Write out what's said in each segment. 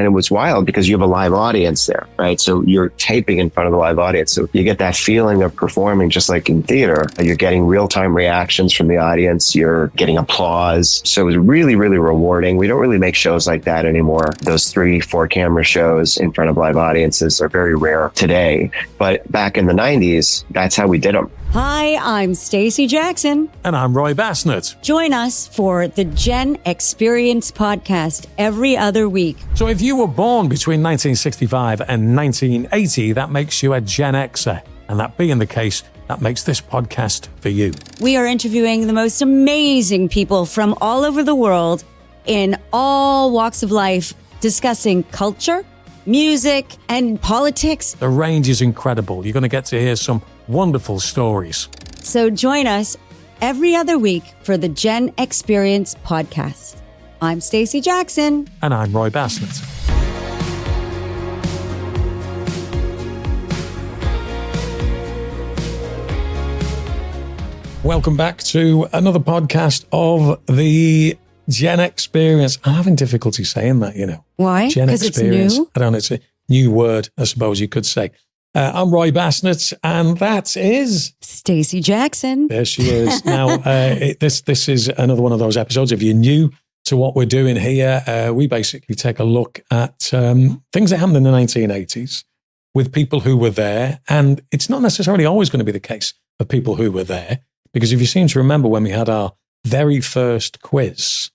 And it was wild because you have a live audience there, right? So you're taping in front of a live audience. So you get that feeling of performing just like in theater. You're getting real-time reactions from the audience. You're getting applause. So it was really, really rewarding. We don't really make shows like that anymore. Those 3-4 camera shows in front of live audiences are very rare today. But back in the 90s, that's how we did them. Hi, I'm Stacey Jackson. And I'm Roy Bassnett. Join us for the Gen-X-Perience Podcast every other week. So if you were born between 1965 and 1980, that makes you a Gen Xer. And that being the case, that makes this podcast for you. We are interviewing the most amazing people from all over the world in all walks of life, discussing culture, music, and politics. The range is incredible. You're going to get to hear some wonderful stories. So join us every other week for the Gen-X-Perience Podcast. I'm Stacey Jackson. And I'm Roy Bassnett. Welcome back to another podcast of the Gen-X-Perience. I'm having difficulty saying that, you know. Why? Because it's new? I don't know, it's a new word, I suppose you could say. I'm Roy Bassnett, and that is... Stacey Jackson. There she is. Now, this is another one of those episodes. If you're new to what we're doing here, we basically take a look at things that happened in the 1980s with people who were there. And it's not necessarily always going to be the case of people who were there, because if you seem to remember when we had our very first quiz,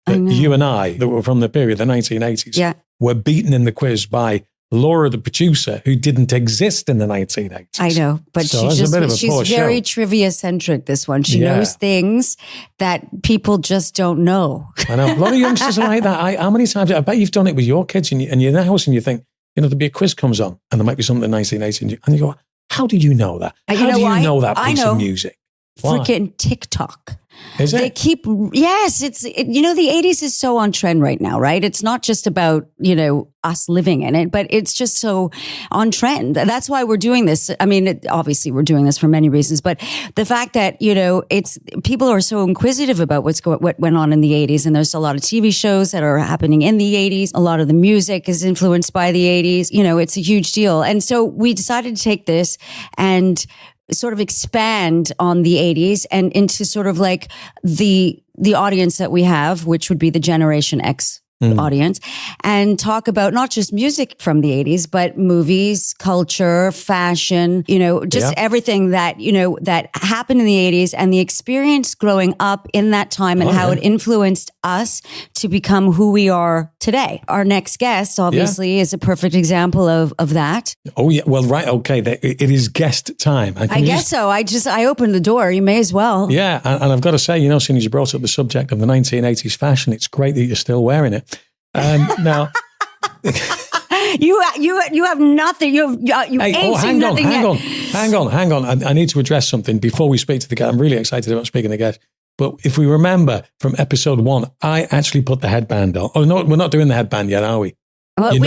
that you and I, that were from the period, the 1980s, were beaten in the quiz by Laura, the producer, who didn't exist in the 1980s. I know, but so she's very trivia-centric, this one. She knows things that people just don't know. I know. A lot of youngsters are like that. How many times, I bet you've done it with your kids and you're in the house and you think, you know, there'll be a quiz comes on and there might be something in 1980 and you go, how did you know that? How do you know that piece of music? Freaking TikTok. Is it? They keep, yes, you know, the 80s is so on trend right now, right? It's not just about, you know, us living in it, but it's just so on trend. That's why we're doing this. I mean, obviously we're doing this for many reasons, but the fact that, you know, people are so inquisitive about what went on in the 80s. And there's a lot of TV shows that are happening in the 80s. A lot of the music is influenced by the 80s. You know, it's a huge deal. And so we decided to take this and sort of expand on the 80s and into sort of like the audience that we have, which would be the Generation X audience, and talk about not just music from the 80s, but movies, culture, fashion, you know, just everything that, you know, that happened in the 80s and the experience growing up in that time and how it influenced us to become who we are today. Our next guest, obviously, is a perfect example of that. Oh, yeah. Well, right. Okay. It is guest time. I guess so. I opened the door. You may as well. Yeah. And I've got to say, you know, as soon as you brought up the subject of the 1980s fashion, it's great that you're still wearing it. Now, you have nothing. You ain't seen nothing yet. Hang on. I need to address something before we speak to the guest. I'm really excited about speaking to the guest. But if we remember from episode 1, I actually put the headband on. Oh no, we're not doing the headband yet, are we? Well, You're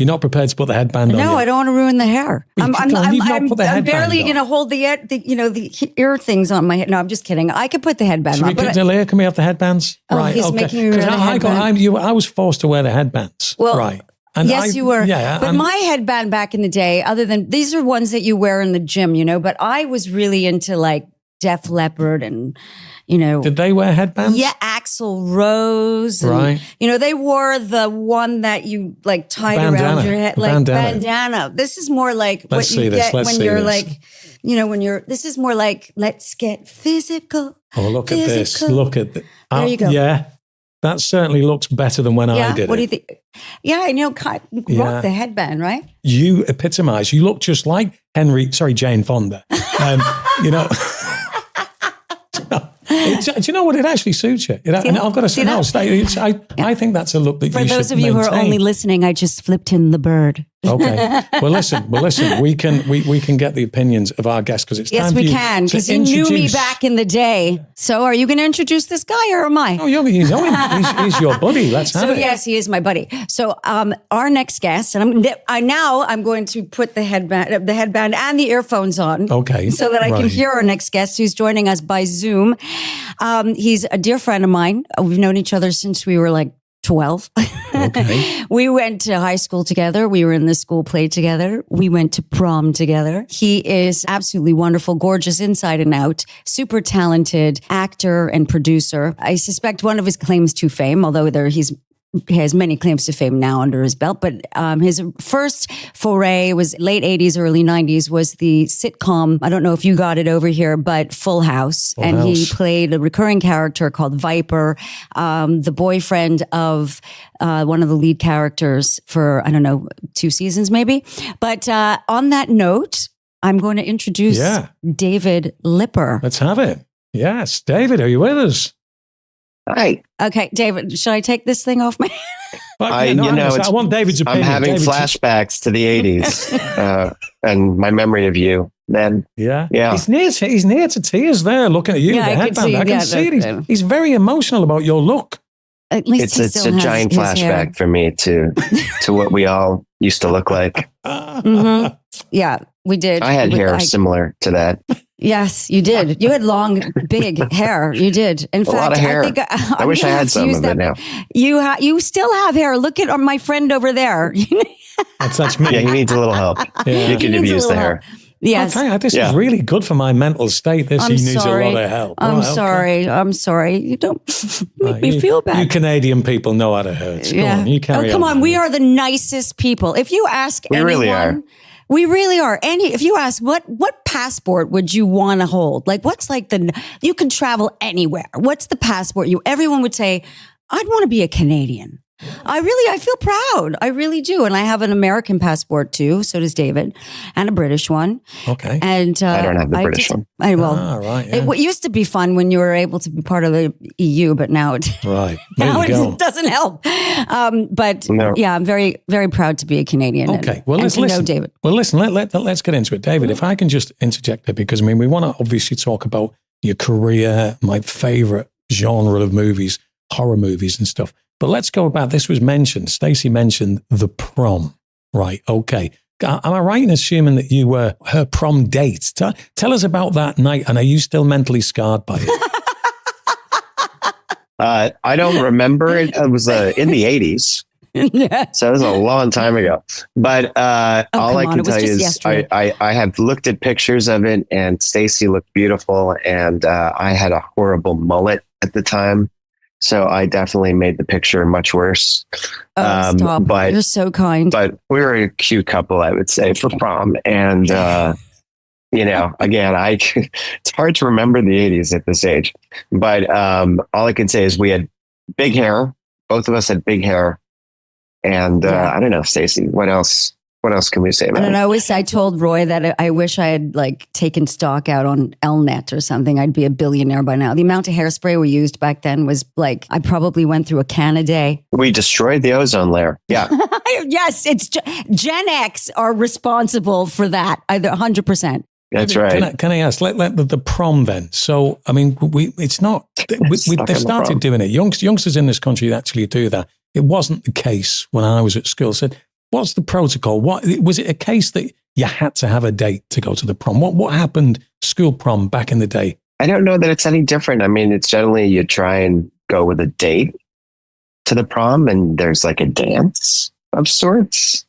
not prepared to put the headband on. No, I don't want to ruin the hair. I'm barely going to hold the ear things on my head. No, I'm just kidding. I could put the headband on. Can we have the headbands? Oh, right. He's making me wear a headband. I was forced to wear the headbands. Well, right. And yes, you were. Yeah, but my headband back in the day, other than these are ones that you wear in the gym, you know, but I was really into like Def Leppard and, you know. Did they wear headbands? Yeah, Axl Rose. Right. You know, they wore the one that you like tied around your head, like bandana. This is more like what you get when you're like, you know, this is more like, let's get physical. Oh, look at this. Look at this. There you go. Yeah. That certainly looks better than when I did it. What do you think? Yeah, I know. Rock the headband, right? You epitomize. You look just like Jane Fonda. You know. Do you know what? It actually suits you. And I've got to say, I think that's a look that you should maintain. For those of you who are only listening, I just flipped in the bird. Okay. Well, listen. We can get the opinions of our guests because it's time for you. Yes, we can, because you knew me back in the day. So, are you going to introduce this guy or am I? Oh, you know him. He's your buddy. Let's have it. So, yes, he is my buddy. So, our next guest, and I'm going to put the headband and the earphones on. Okay. So that I can hear our next guest, who's joining us by Zoom. He's a dear friend of mine. We've known each other since we were like 12. Okay. We went to high school together. We were in the school play together. We went to prom together. He is absolutely wonderful, gorgeous inside and out, super talented actor and producer. I suspect one of his claims to fame, although he has many claims to fame now under his belt, but his first foray was late 80s, early 90s, was the sitcom. I don't know if you got it over here, but Full House. Full and House. He played a recurring character called Viper, the boyfriend of one of the lead characters for, I don't know, 2 seasons maybe. But on that note, I'm going to introduce David Lipper. Let's have it. Yes. David, are you with us? Hi. Okay, David, should I take this thing off my I want David's opinion. I'm having David's flashbacks to the 80s and my memory of you then. Yeah. Yeah. He's near to tears there looking at you. Yeah, the I can headband. see- I can yeah, see it. the- He's very emotional about your look. At least It's a giant flashback for me to what we all used to look like. Mhm. Yeah, we did. I had hair I- similar to that. Yes, you did. You had long, big hair. You did. In fact, lot of hair. I think I wish I had some of it now. You still have hair. Look at my friend over there. That's me. Yeah, he needs a little help. Yeah. You can He needs a abuse the little hair. Yes. Okay, this Yeah. is really good for my mental state. He I'm needs sorry. a lot of help. I'm Right, okay. sorry. I'm sorry. You don't make Right, me feel bad. You Canadian people know how to hurt. Go on, you carry come on. on. We are the nicest people. If you ask We anyone, really are. we really are. If you ask what passport would you want to hold? Like what's like you can travel anywhere. What's the passport everyone would say, I'd want to be a Canadian. I feel proud. I really do. And I have an American passport too. So does David, and a British one. Okay. And I don't have the British one. Right. Yeah. It used to be fun when you were able to be part of the EU, but now Right. There now you go. it doesn't help. But No. yeah, I'm very, very proud to be a Canadian. Okay. Well, and let's to listen. know David. Well, listen. Let's get into it, David. If I can just interject there, because we want to obviously talk about your career, my favorite genre of movies, horror movies and stuff. But let's go about. This was mentioned. Stacey mentioned the prom. Right. Okay. Am I right in assuming that you were her prom date? Tell us about that night. And are you still mentally scarred by it? I don't remember it. It was in the 80s. So it was a long time ago. But all I come on, can it was tell you just is yesterday. I have looked at pictures of it, and Stacey looked beautiful, and I had a horrible mullet at the time. So I definitely made the picture much worse. Stop. But You're so kind. but we were a cute couple, I would say, for prom. And, again, it's hard to remember the 80s at this age. But all I can say is we had big hair. Both of us had big hair. And I don't know, Stacey, what else can we say I about don't it? know. I told Roy that I wish I had taken stock out on Elnet or something. I'd be a billionaire by now. The amount of hairspray we used back then was I probably went through a can a day. We destroyed the ozone layer. Yeah. Yes, it's Gen X are responsible for that. 100%. That's right. Can I ask, let the prom then? So, I mean, they've started doing it. Youngsters in this country actually do that. It wasn't the case when I was at school. I said, what's the protocol? Was it a case that you had to have a date to go to the prom? What happened school prom back in the day? I don't know that it's any different. I mean, it's generally you try and go with a date to the prom, and there's like a dance of sorts.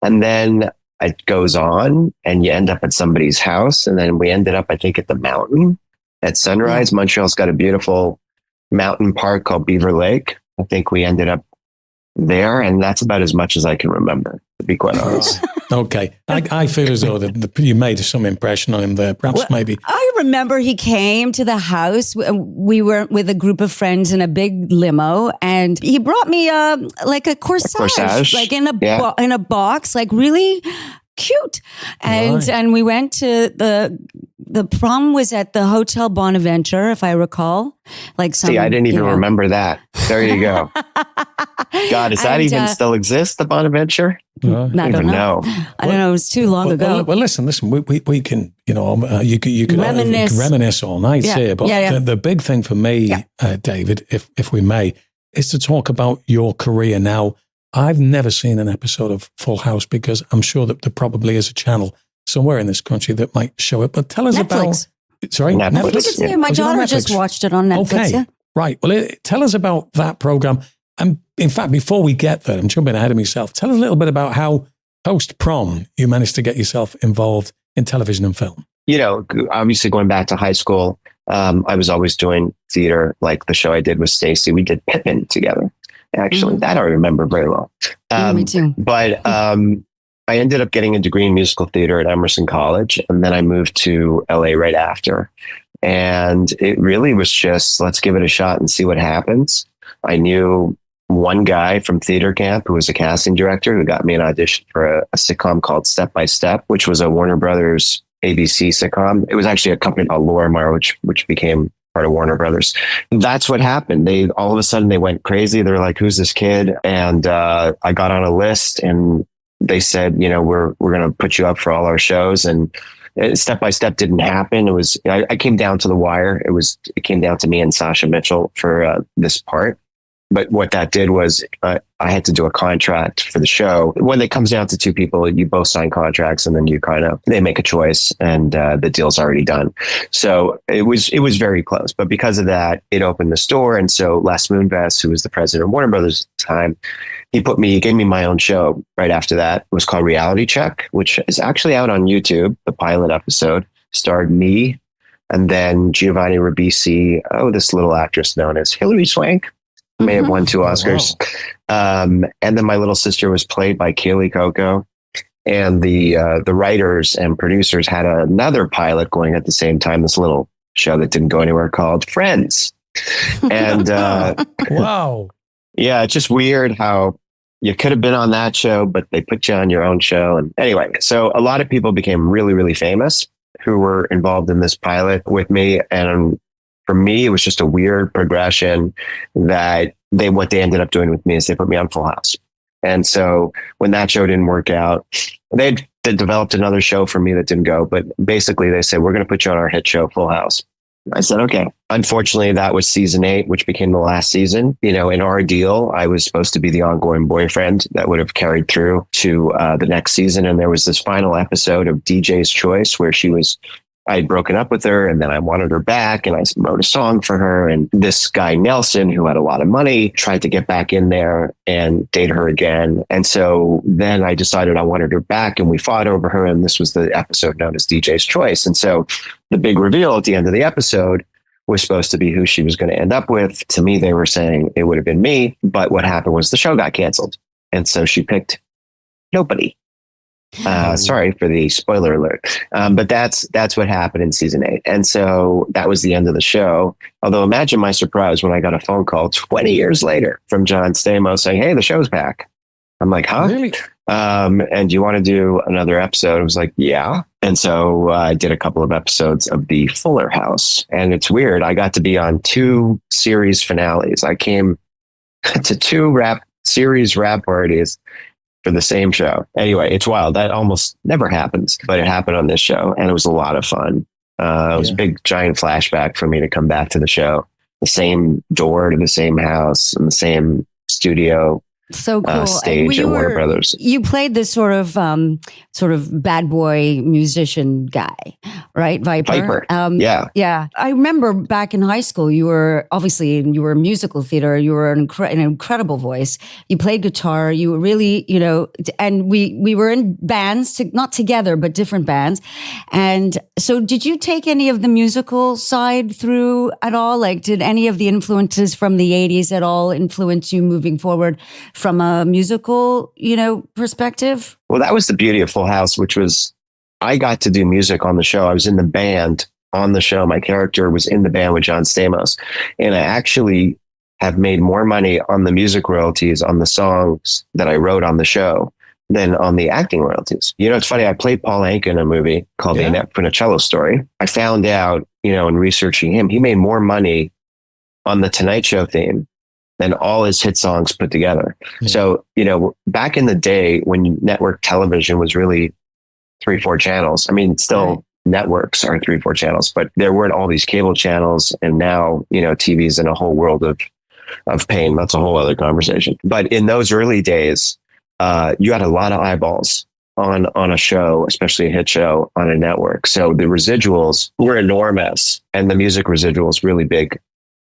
And then it goes on and you end up at somebody's house. And then we ended up, I think, at the mountain at sunrise. Montreal's got a beautiful mountain park called Beaver Lake. I think we ended up there, and that's about as much as I can remember, to be quite honest. Okay. I feel as though that you made some impression on him there. Perhaps maybe. I remember he came to the house. We were with a group of friends in a big limo, and he brought me a corsage, like in a box, like really cute. And we went to the prom was at the Hotel Bonaventure, if I recall. I didn't even remember that. There you go. God, does that even still exist, the Bonaventure? I don't know. I don't know. It was too long ago. Well, listen. We can, you could reminisce all night here. But the big thing for me, David, if we may, is to talk about your career. Now, I've never seen an episode of Full House because I'm sure that there probably is a channel somewhere in this country that might show it. But tell us Netflix. about. Sorry, Netflix. You can see it. My daughter just watched it on Netflix. Okay. Yeah. Right. Well, tell us about that program. And in fact, before we get there, I'm jumping ahead of myself. Tell us a little bit about how post-prom you managed to get yourself involved in television and film. Obviously going back to high school, I was always doing theater. Like the show I did with Stacey, we did Pippin together. Actually, that I remember very well. Me too. But I ended up getting a degree in musical theater at Emerson College, and then I moved to LA right after. And it really was just, let's give it a shot and see what happens. I knew one guy from theater camp who was a casting director who got me an audition for a sitcom called Step by Step, which was a Warner Brothers ABC sitcom. It was actually a company called Lorimar, which became part of Warner Brothers. That's what happened. They all of a sudden they went crazy. They're like, "Who's this kid?" And I got on a list, and they said, we're going to put you up for all our shows. And Step by Step didn't happen. It was I came down to the wire. It came down to me and Sasha Mitchell for this part. But what that did was I had to do a contract for the show. When it comes down to two people, you both sign contracts, and then they make a choice, and the deal's already done. So it was very close. But because of that, it opened the store. And so Les Moonves, who was the president of Warner Brothers at the time, he gave me my own show right after that. It was called Reality Check, which is actually out on YouTube. The pilot episode starred me, and then Giovanni Ribisi, this little actress known as Hilary Swank. May have won 2 Oscars. Wow. And then my little sister was played by Kaylee Coco. And the writers and producers had another pilot going at the same time, this little show that didn't go anywhere called Friends. And wow. Yeah, it's just weird how you could have been on that show, but they put you on your own show. And anyway, so a lot of people became really, really famous who were involved in this pilot with me. And for me, it was just a weird progression that what they ended up doing with me is they put me on Full House. And so when that show didn't work out, they developed another show for me that didn't go. But basically they said, we're going to put you on our hit show, Full House. I said, okay. Unfortunately, that was season 8, which became the last season. In our deal, I was supposed to be the ongoing boyfriend that would have carried through to the next season. And there was this final episode of DJ's Choice where I had broken up with her, and then I wanted her back, and I wrote a song for her. And this guy, Nelson, who had a lot of money, tried to get back in there and date her again. And so then I decided I wanted her back, and we fought over her. And this was the episode known as DJ's Choice. And so the big reveal at the end of the episode was supposed to be who she was going to end up with. To me, they were saying it would have been me. But what happened was the show got canceled. And so she picked nobody. Sorry for the spoiler alert. But that's what happened in season 8. And so that was the end of the show. Although imagine my surprise when I got a phone call 20 years later from John Stamos saying, "Hey, the show's back." I'm like, "Huh? Really? And do you want to do another episode?" I was like, "Yeah." And so I did a couple of episodes of the Fuller House. And it's weird. I got to be on 2 series finales. I came to 2 series rap parties for the same show. Anyway, it's wild. That almost never happens, but it happened on this show, and it was a lot of fun. It was a big, giant flashback for me to come back to the show. The same door to the same house and the same studio. So cool. Stage at Warner Brothers. You played this sort of bad boy musician guy, right? Viper. Yeah. I remember back in high school, you were a musical theater. You were an incredible voice. You played guitar. You were really, and we were in bands, not together, but different bands. And so did you take any of the musical side through at all? Like, did any of the influences from the 80s at all influence you moving forward from a musical, perspective? Well, that was the beauty of Full House, which was I got to do music on the show. I was in the band on the show. My character was in the band with John Stamos. And I actually have made more money on the music royalties on the songs that I wrote on the show than on the acting royalties. It's funny. I played Paul Anka in a movie called The Annette Funicello Story. I found out, in researching him, he made more money on the Tonight Show theme than all his hit songs put together. Yeah. So, back in the day when network television was really 3-4 channels, still networks are 3-4 channels, but there weren't all these cable channels. And now, TV's in a whole world of pain. That's a whole other conversation. But in those early days, you had a lot of eyeballs on a show, especially a hit show on a network. So the residuals were enormous, and the music residuals really big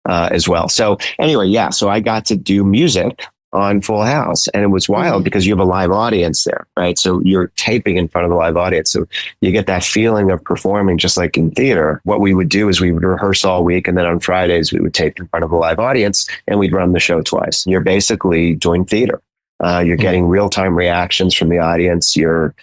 as well. So anyway, yeah. So I got to do music on Full House, and it was wild because you have a live audience there, right? So you're taping in front of the live audience. So you get that feeling of performing just like in theater. What we would do is we would rehearse all week, and then on Fridays we would tape in front of a live audience, and we'd run the show twice. You're basically doing theater. You're getting real-time reactions from the audience. You're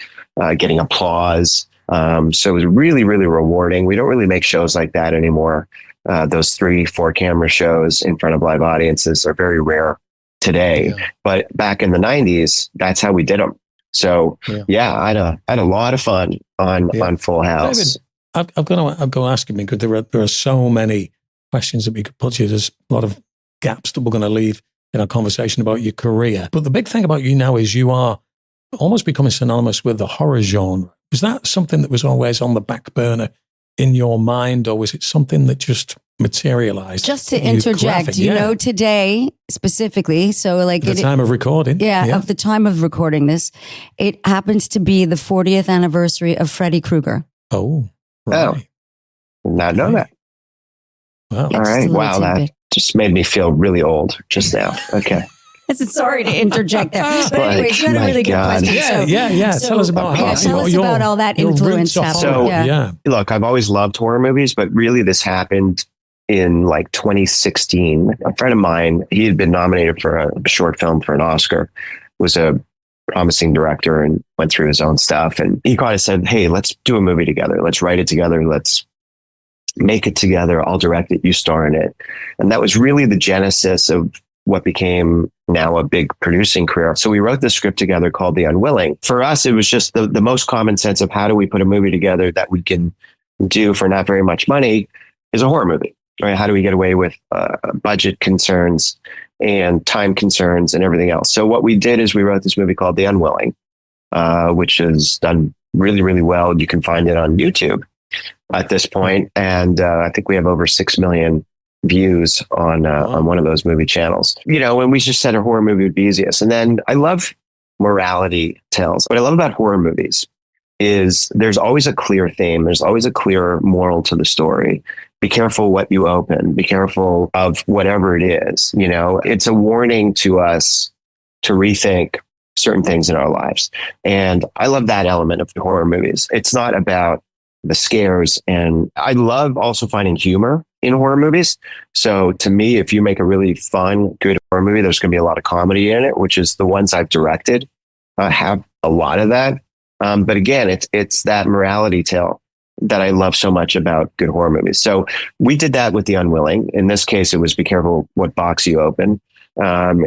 getting applause. So it was really, really rewarding. We don't really make shows like that anymore. Those 3-4 camera shows in front of live audiences are very rare today. Yeah. But back in the 90s, that's how we did them. So I had a lot of fun on Full House. David, I'm going to ask you, because there are so many questions that we could put to you. There's a lot of gaps that we're going to leave in our conversation about your career. But the big thing about you now is you are almost becoming synonymous with the horror genre. Was that something that was always on the back burner in your mind, or was it something that just materialized? Just to interject, today specifically, so like the time of recording. Of the time of recording this, it happens to be the 40th anniversary of Freddy Krueger. Oh, right. Not know that. Wow. All right. Wow. That just made me feel really old just now. Okay. Sorry to interject there. But anyway, you had a really good question. Yeah. So, tell us about how tell us about all that influence. Look, I've always loved horror movies, but really this happened in like 2016. A friend of mine, he had been nominated for a short film for an Oscar, was a promising director and went through his own stuff. And he kind of said, hey, let's do a movie together. Let's write it together. Let's make it together. I'll direct it. You star in it. And that was really the genesis of what became now a big producing career. So we wrote the script together called The Unwilling. For us, it was just the most common sense of how do we put a movie together that we can do for not very much money is a horror movie, right? How do we get away with budget concerns and time concerns and everything else? So what we did is we wrote this movie called The Unwilling, which has done really, really well. You can find it on YouTube at this point. And I think we have over 6 million views on one of those movie channels. And we just said a horror movie would be easiest. And then I love morality tales. What I love about horror movies is there's always a clear theme. There's always a clear moral to the story. Be careful what you open. Be careful of whatever it is. It's a warning to us to rethink certain things in our lives. And I love that element of the horror movies. It's not about the scares. And I love also finding humor in horror movies. So to me, if you make a really fun, good horror movie, there's going to be a lot of comedy in it, which is the ones I've directed have a lot of that. But again, it's that morality tale that I love so much about good horror movies. So we did that with The Unwilling. In this case, it was be careful what box you open.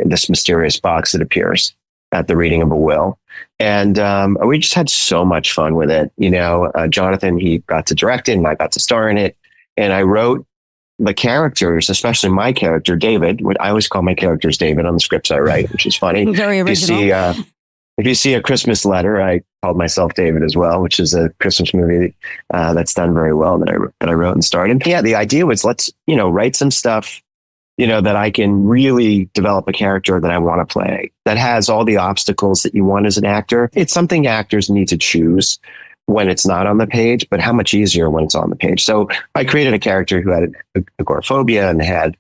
This mysterious box that appears at the reading of a will. And we just had so much fun with it. Jonathan, he got to direct it and I got to star in it. And I wrote the characters, especially my character, David. I always call my characters David on the scripts I write, which is funny. Very original. If you see A Christmas Letter, I called myself David as well, which is a Christmas movie that's done very well that I wrote and starred in. Yeah, the idea was let's, write some stuff that I can really develop a character that I want to play, that has all the obstacles that you want as an actor. It's something actors need to choose when it's not on the page, but how much easier when it's on the page. So I created a character who had agoraphobia and had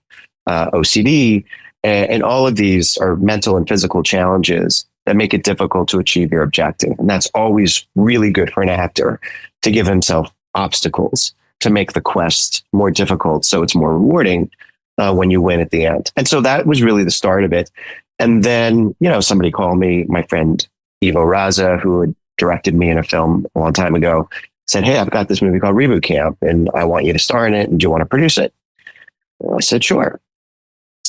OCD, and all of these are mental and physical challenges that make it difficult to achieve your objective. And that's always really good for an actor, to give himself obstacles to make the quest more difficult so it's more rewarding when you win at the end. And so that was really the start of it. And then, somebody called me, my friend Ivo Raza, who had directed me in a film a long time ago, said, hey, I've got this movie called Reboot Camp and I want you to star in it. And do you want to produce it? And I said, sure.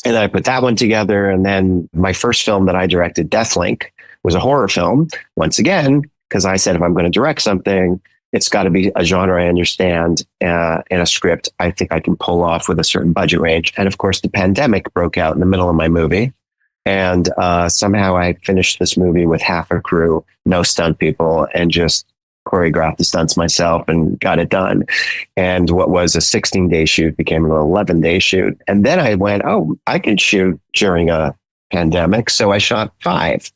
And then I put that one together. And then my first film that I directed, Deathlink, was a horror film. Once again, because I said, if I'm going to direct something, it's got to be a genre I understand and a script I think I can pull off with a certain budget range. And of course, the pandemic broke out in the middle of my movie. And somehow I finished this movie with half a crew, no stunt people, and just choreographed the stunts myself and got it done. And what was a 16-day shoot became an 11-day shoot. And then I went, I can shoot during a pandemic. So I shot 5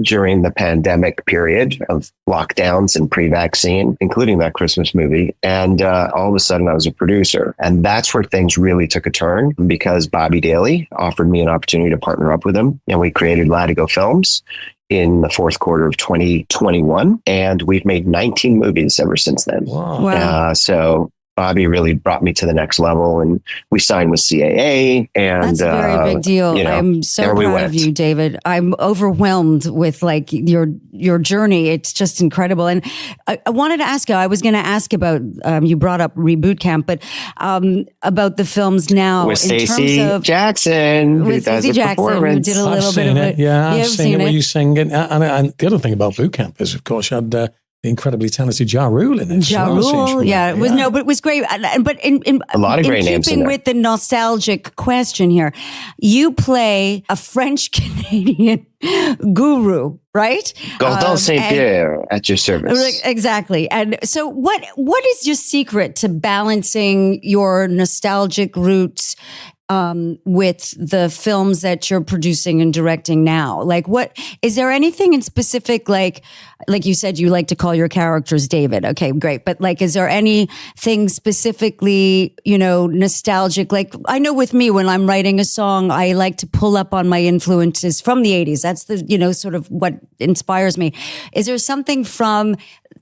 during the pandemic period of lockdowns and pre-vaccine, including that Christmas movie. And all of a sudden I was a producer. And that's where things really took a turn because Bobby Daly offered me an opportunity to partner up with him. And we created Latigo Films in the fourth quarter of 2021. And we've made 19 movies ever since then. Wow. So Bobby really brought me to the next level, and we signed with CAA. And that's a very big deal. I'm so proud of you, David. I'm overwhelmed with like your journey. It's just incredible. And I wanted to ask you. I was going to ask about you brought up Reboot Camp, but about the films now with in Stacey terms of Jackson, with Stacey Jackson, who did a little bit of it. Yeah, I've seen it where you sing it. And the other thing about Boot Camp is, of course, you had the incredibly talented Ja Rule in it. Ja Rule, it was but it was great. But in a lot of great names in keeping there. with the nostalgic question here, you play a French Canadian guru, right? Gordon Saint Pierre at your service. Exactly. And so, what is your secret to balancing your nostalgic roots with the films that you're producing and directing now? Like, what is there anything in specific, like you said, you like to call your characters David. Okay, great. But like, is there anything specifically, nostalgic? Like, I know with me, when I'm writing a song, I like to pull up on my influences from the 80s. That's the, sort of what inspires me. Is there something from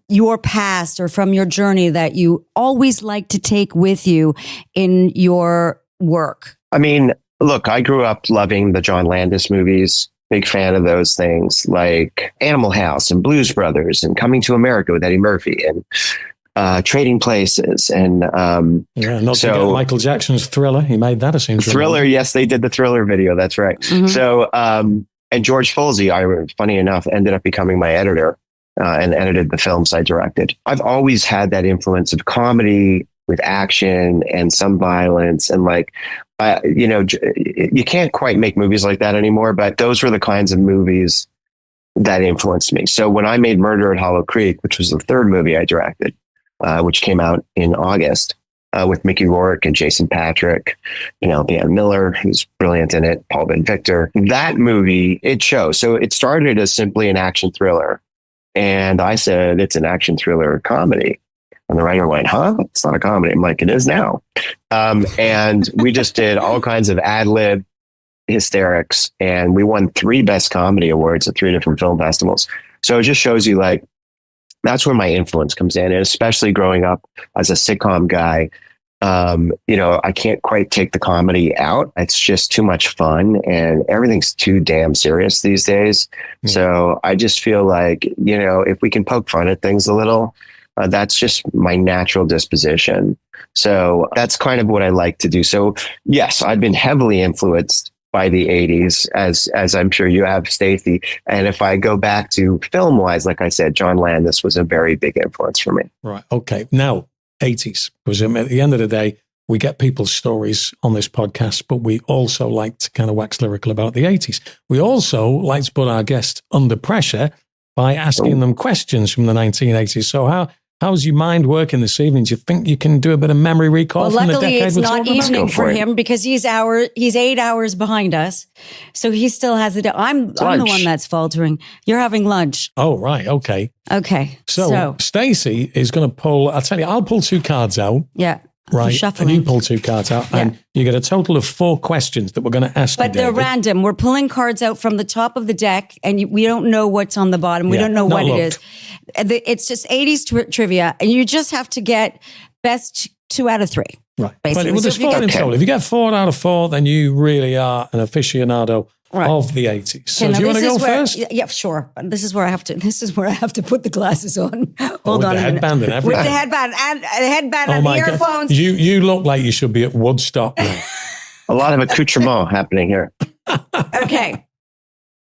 your past or from your journey that you always like to take with you in your work? I mean, look, I grew up loving the John Landis movies, big fan of those things like Animal House and Blues Brothers and Coming to America with Eddie Murphy and Trading Places. And not to forget Michael Jackson's Thriller. He made that a scene. Thriller, yes, they did the Thriller video. That's right. Mm-hmm. So, and George Folsey, funny enough, ended up becoming my editor and edited the films I directed. I've always had that influence of comedy with action and some violence and you can't quite make movies like that anymore, but those were the kinds of movies that influenced me. So when I made Murder at Hollow Creek, which was the third movie I directed, which came out in August, with Mickey Rourke and Jason Patric, Dan Miller, who's brilliant in it, Paul Ben Victor, that movie, it shows. So it started as simply an action thriller. And I said, it's an action thriller comedy. And the writer went, it's not a comedy. I'm like, it is now. And we just did all kinds of ad-lib hysterics. And we won 3 Best Comedy Awards at 3 different film festivals. So it just shows you that's where my influence comes in. And especially growing up as a sitcom guy, I can't quite take the comedy out. It's just too much fun and everything's too damn serious these days. Mm. So I just feel like, if we can poke fun at things a little, that's just my natural disposition. So that's kind of what I like to do. So yes, I've been heavily influenced by the 80s, as I'm sure you have, Stacey. And if I go back to film wise, like I said, John Landis was a very big influence for me. Right. Okay. Now, 80s, because at the end of the day, we get people's stories on this podcast, but we also like to kind of wax lyrical about the 80s. We also like to put our guests under pressure by asking them questions from the 1980s. So how's your mind working this evening? Do you think you can do a bit of memory recall from the decade? Luckily, it's not evening for him because he's 8 hours behind us. So he still has it. I'm the one that's faltering. You're having lunch. Oh, right. Okay. Okay. So Stacey is going to pull, I'll pull 2 cards out. Yeah. Right. And you pull 2 cards out and you get a total of 4 questions that we're going to ask you, But they're random. We're pulling cards out from the top of the deck and we don't know what's on the bottom. We don't know what it is. It's just 80s trivia and you just have to get best 2 out of 3. Right. Basically. But there's 4 in total. If you get 4 out of 4, then you really are an aficionado of the 80s. So do you want to go first? Yeah, sure. This is where I have to put the glasses on. Hold on. With the headband and everything. With the headband and the earphones. You look like you should be at Woodstock now. A lot of accoutrement happening here. Okay.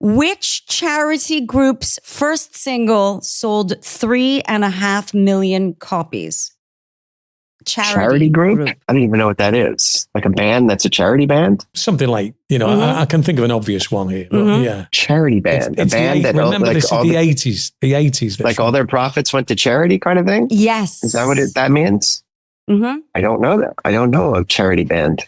Which charity group's first single sold 3.5 million copies? Charity group? I don't even know what that is. Like a band that's a charity band? Something like, I can think of an obvious one here. But yeah. Charity band. It's a band that... Remember, this is the 80s. The 80s. Like all their profits went to charity kind of thing? Yes. Is that what that means? Mm-hmm. I don't know that. I don't know a charity band.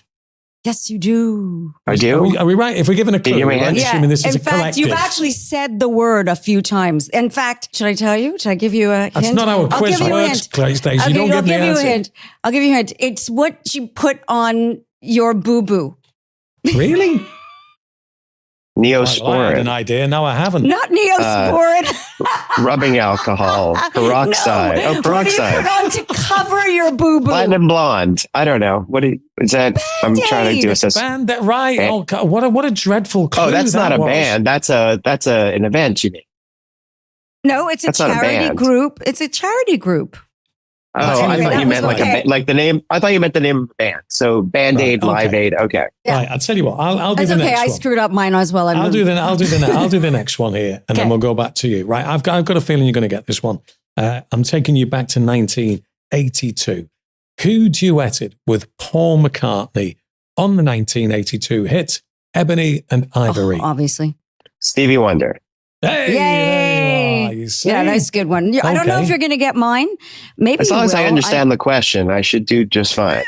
Yes, you do. I do. Are we right? If we're given a clue, give me a we're hint? assuming this is In a fact, collective. you've actually said the word a few times. In fact, should I tell you? Should I give you a hint? That's not how a I'll quiz give you a works, hint. Stacey. Okay, You don't I'll give me give an you a answer. hint. I'll give you a hint. It's what you put on your boo-boo. Really? Well, I had Neosporin, an idea. Now I haven't. Not Neosporin. rubbing alcohol, peroxide. No. Oh, peroxide. What do you put on to cover your boo-boo? Platinum blonde. I don't know. Is that? I'm trying to do a Band that right? Oh, God, what a dreadful clue! Oh, that's that not a was. band. That's an event. You mean? No, it's a That's not a charity band. group. It's a charity group. Oh, Okay, I thought that you meant was okay. like the name. I thought you meant the name of the band. So Band Aid, Right, Live okay. Aid. Okay. Yeah. Right, I'll tell you what. I'll do It's the okay. next I one. screwed up mine as well. I'll do the next one here, and then Okay. we'll go back to you. Right, I've got a feeling you're going to get this one. I'm taking you back to 1982. Who duetted with Paul McCartney on the 1982 hit "Ebony and Ivory"? Oh, obviously. Stevie Wonder. Hey, Yay! there you are, you see? Yeah, that's a good one. I don't know Okay. if you're going to get mine. Maybe As long you as I will. understand the question, I should do just fine.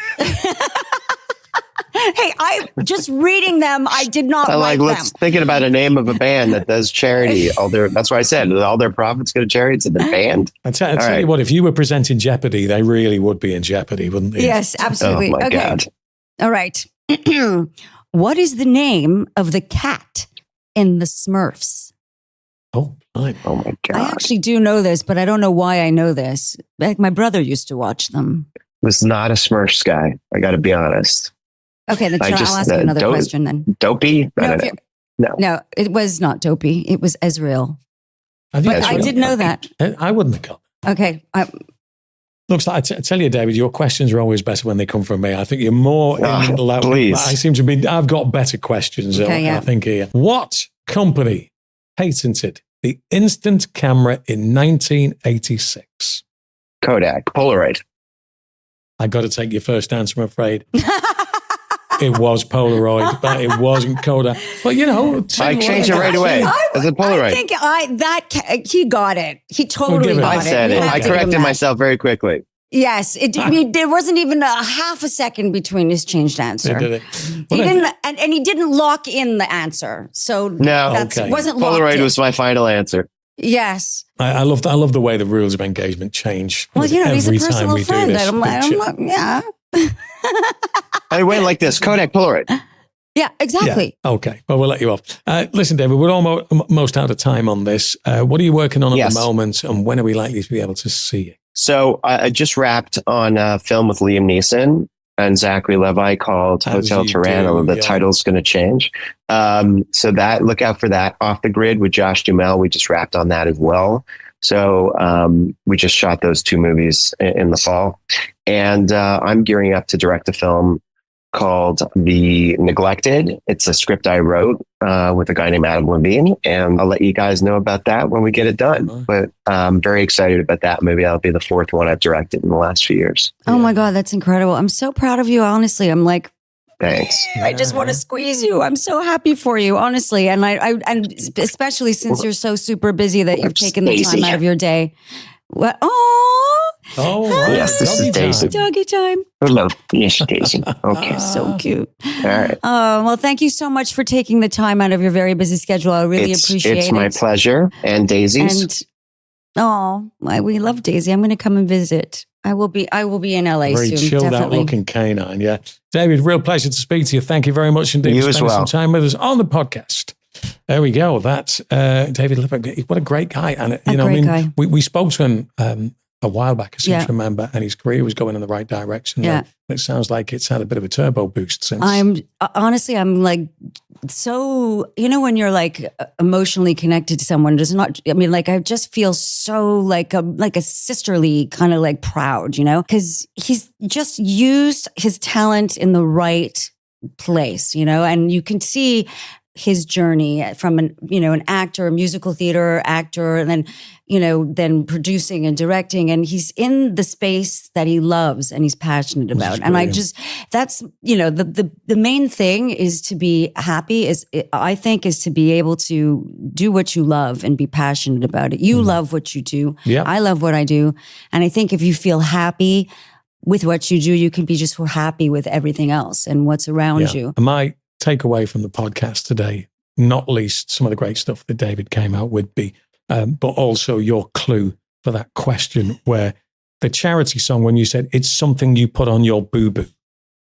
Hey, I just reading them. I did not I write let's them. thinking about a name of a band that does charity. That's why I said all their profits go to charity. It's the band. I tell right. you what, if you were presenting Jeopardy, they really would be in jeopardy, wouldn't they? Yes, absolutely. Oh my Okay. God. All right. What is the name of the cat in the Smurfs? Oh, fine. Oh my God. I actually do know this, but I don't know why I know this. Like my brother used to watch them. Was not a Smurfs guy. I got to be honest. Okay, then I I'll just, ask you another question then. Dopey. I No, don't if know. you're- no, it was not Dopey. It was Ezreal. Have you But That's I real. did know that. I wouldn't have got. Okay. Looks like I tell you, David, your questions are always better when they come from me. I think you're more in the level. Please. I seem to be. I've got better questions. Okay, I yeah. think here. What company patented the instant camera in 1986? Kodak. Polaroid. I got to take your first answer, I'm afraid. It was Polaroid, but it wasn't Kodak. But you know, I changed it right away. As a Polaroid. I think he got it. He totally give it. got I it. said You it. have I to give him corrected that. myself very quickly. Yes, there wasn't even a half a second between his changed answer. They did it. He Well, didn't, and he didn't lock in the answer. So No. that's Okay. wasn't locked Polaroid in. was my final answer. Yes. I love the way the rules of engagement change. Well, you know, he's a every time personal we do friend. this. Yeah. I went like this. Kodak. Polaroid. Yeah, exactly. Yeah. Okay. Well, we'll let you off. Listen, David, we're almost out of time on this. What are you working on at Yes. the moment, and when are we likely to be able to see you? So I just wrapped on a film with Liam Neeson and Zachary Levi called As Hotel you Toronto. do, The yeah. title's going to change. So that look out for that. Off the Grid with Josh Duhamel. We just wrapped on that as well. So we just shot those two movies in the fall, and I'm gearing up to direct a film called The Neglected. It's a script I wrote with a guy named Adam Levine, and I'll let you guys know about that when we get it done. Right. But I'm very excited about that movie. That'll be the fourth one I've directed in the last few years. Oh my God, that's incredible. I'm so proud of you. Honestly, I'm like, Thanks. I just want to squeeze you. I'm so happy for you, honestly. And and especially since you're so super busy that you've taken the time Stacey. out of your day. What? Oh, Oh, right. Yes, this is Doggy time. Daisy. doggy time. Hello. Yes, Daisy. Okay. So cute. All right. Oh, well, thank you so much for taking the time out of your very busy schedule. I really appreciate It's it. my pleasure. And Daisy's. And we love Daisy. I'm going to come and visit. I will be in LA Very soon. chilled out Definitely. looking canine. Yeah. David, real pleasure to speak to you. Thank you very much indeed You for as spending well. some time with us on the podcast. There we go. That's David Lipper. What a great guy. And, you know, great guy. we spoke to him a while back, I seem Yeah. to remember, and his career was going in the right direction. Yeah. It sounds like it's had a bit of a turbo boost since. I'm like so, you know, when you're like emotionally connected to someone, does not, I mean, like, I just feel so like a sisterly kind of like proud, you know, because he's just used his talent in the right place, you know, and you can see his journey from an actor, a musical theater actor, and then, then producing and directing. And he's in the space that he loves and he's passionate about. And that's, the main thing is to be happy I think is to be able to do what you love and be passionate about it. You love what you do. Yeah. I love what I do. And I think if you feel happy, with what you do, you can be just happy with everything else and what's around you. And my takeaway from the podcast today, not least some of the great stuff that David came out with, but also your clue for that question where the charity song, when you said it's something you put on your boo-boo,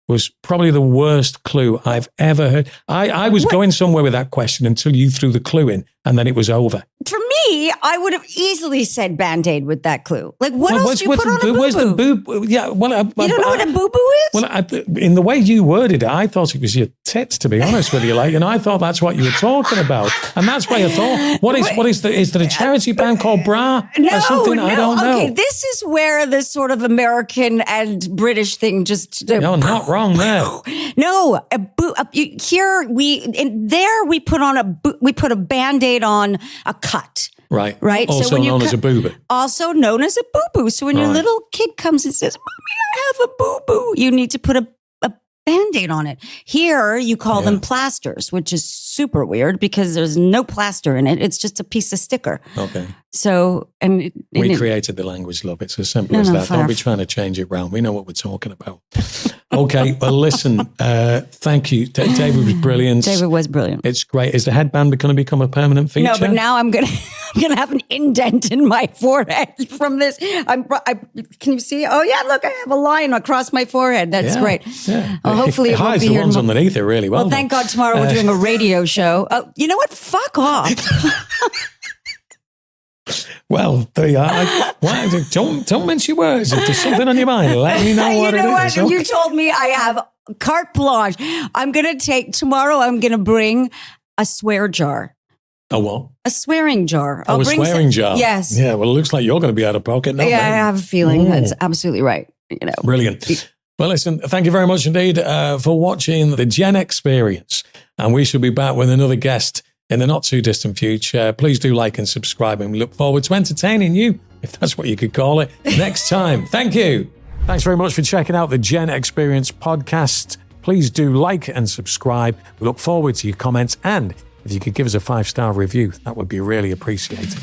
was probably the worst clue I've ever heard. I was going somewhere with that question until you threw the clue in, and then it was over. For me, I would have easily said Band-Aid with that clue. Like, what else do you put on a boo-boo? Where's the boo-boo? Yeah, well, you don't know what a boo-boo is? Well, in the way you worded it, I thought it was your tits, to be honest with you. Like, and I thought that's what you were talking about. And that's why I thought, is there a charity band called Bra or something? I don't know. Okay, this is where this sort of American and British thing just... You're not wrong there. No, here we put a Band-Aid on a cut. Right. Also so known as a boo-boo. Also known as a boo-boo. So when your little kid comes and says, Mommy, I have a boo-boo, you need to put a Band-Aid on it. Here, you call them plasters, which is super weird because there's no plaster in it. It's just a piece of sticker. Okay. So, we created the language, love. It's as simple as that. Don't be trying to change it round. We know what we're talking about. Okay, well, listen, thank you. David was brilliant. David was brilliant. It's great. Is the headband going to become a permanent feature? No, but now I'm gonna have an indent in my forehead from this. Can you see? Oh yeah, look, I have a line across my forehead. That's great. Yeah. Hopefully it hides the ones underneath it really well. Well, thank God tomorrow we're doing a radio show. Oh, you know what? Fuck off. Well, there you are. Don't mention words. If there's something on your mind, let me know what it is. Okay. You told me I have carte blanche. Tomorrow I'm going to bring a swear jar. A what? A swearing jar. A swearing jar? Yes. Yeah, well, it looks like you're going to be out of pocket now. Yeah, I have a feeling that's absolutely right. Brilliant. Well, listen, thank you very much indeed for watching the Gen-X-Perience. And we shall be back with another guest in the not too distant future. Please do like and subscribe, and we look forward to entertaining you, if that's what you could call it, next time. Thank you. Thanks very much for checking out the Gen-X-Perience Podcast. Please do like and subscribe. We look forward to your comments, and if you could give us a 5-star review, that would be really appreciated.